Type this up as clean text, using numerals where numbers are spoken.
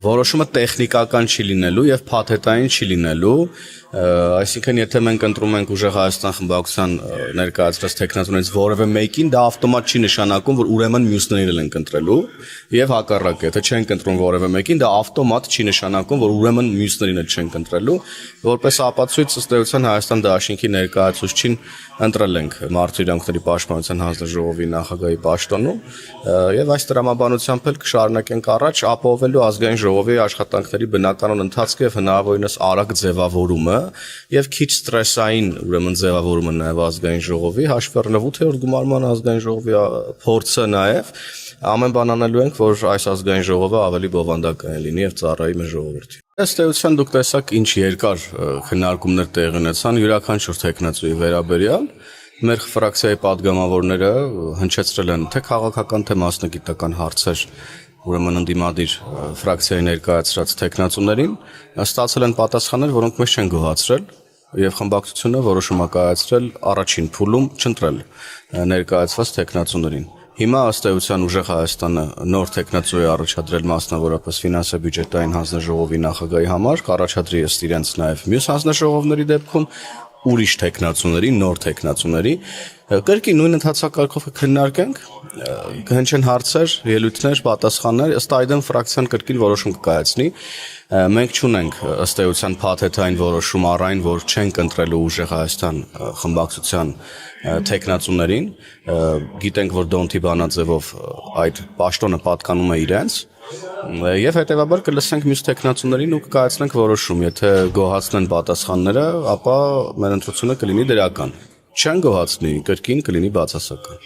Որոշումը տեխնիկական չի լինելու եւ փաթեթային չի լինելու, այսինքն եթե մենք ընտրում ենք ուժեղ Հայաստան խմբակցության ներկայացրած տեխնացուներից որևէ մեկին, դա ավտոմատ չի նշանակում, որ ուրեմն մյուսներին ենք ընտրելու եւ հակառակը, եթե չենք ընտրում որևէ մեկին, դա ավտոմատ չի նշանակում, որ ուրեմն մյուսներին չենք ընտրելու, որպես ապացույց ըստ էության Հայաստան Դաշինքի ներկայացուցչին ընտրել ենք Մարդու իրավունքների պաշտպանության հանձնաժողովի նախագահի պաշտոնում եւ այս տրամաբանությամբ էլ կշարունակենք առաջ ապահովելու ազգային ժողովի աշխատանքների բնականon ընթացքը եւ հնարավորինս արագ ձևավորումը եւ քիչ ստրեսային ուրեմն ձևավորումը նաեւ ազգային ժողովի հաշվի առնելով 8-րդ գումարման ազգային ժողովի փորձը նաեւ ամեն բան անելու ենք որ այս ազգային ժողովը ավելի բովանդակային լինի եւ ծառայի մեր ժողովրդին։ Ըստ էության դուք տեսաք ինչ երկար քննարկումներ տեղի ունեցան յուրաքանչյուր տեխնացուի վերաբերյալ մեր ֆրակցիայի падգամավորները հնչեցրել են թե քաղաքական թե մասնագիտական հարցեր ուրեմն ընդդիմադիր ֆրակցիայի ներկայացրած տեխնացուներին ստացել են պատասխաններ, որոնք մեզ չեն գոհացրել եւ խմբակցությունը որոշում է կայացրել առաջին փուլում չընտրել ներկայացված տեխնացուներին։ Հիմա ըստ էության ուժեղ Հայաստանը նոր տեխնացու է առաջադրել մասնավորապես ֆինանսա-բյուջետային հանձնաժողովի նախագահի համար, կառաջադրի ըստ իրենց նաեւ մյուս հանձնաժողովների դեպքում ուրիշ տեխնացուների, նոր տեխնացուների կրկին նույն ընթացակարգով կքննարկենք, կհնչեն հարցեր, ելույթներ, պատասխաններ, ըստ այդմ ֆրակցիան կրկին որոշում կկայացնի։ Մենք չունենք ըստ էության փաթեթային որոշում առայն, որ չենք ընտրելու ուժեղ Հայաստան խմբակցության տեխնացուներին, գիտենք, որ Դոնթի բանաձևով այդ պաշտոնը պատկանում է իրենց եւ հետեւաբար կլսենք մյուս տեխնացուներին ու կկայացնենք որոշում, եթե գոհացնեն պատասխանները, ապա մեր ընտրությունը կլինի դրական։ Չեն գոհացնի, կրկին կլինի բացասական։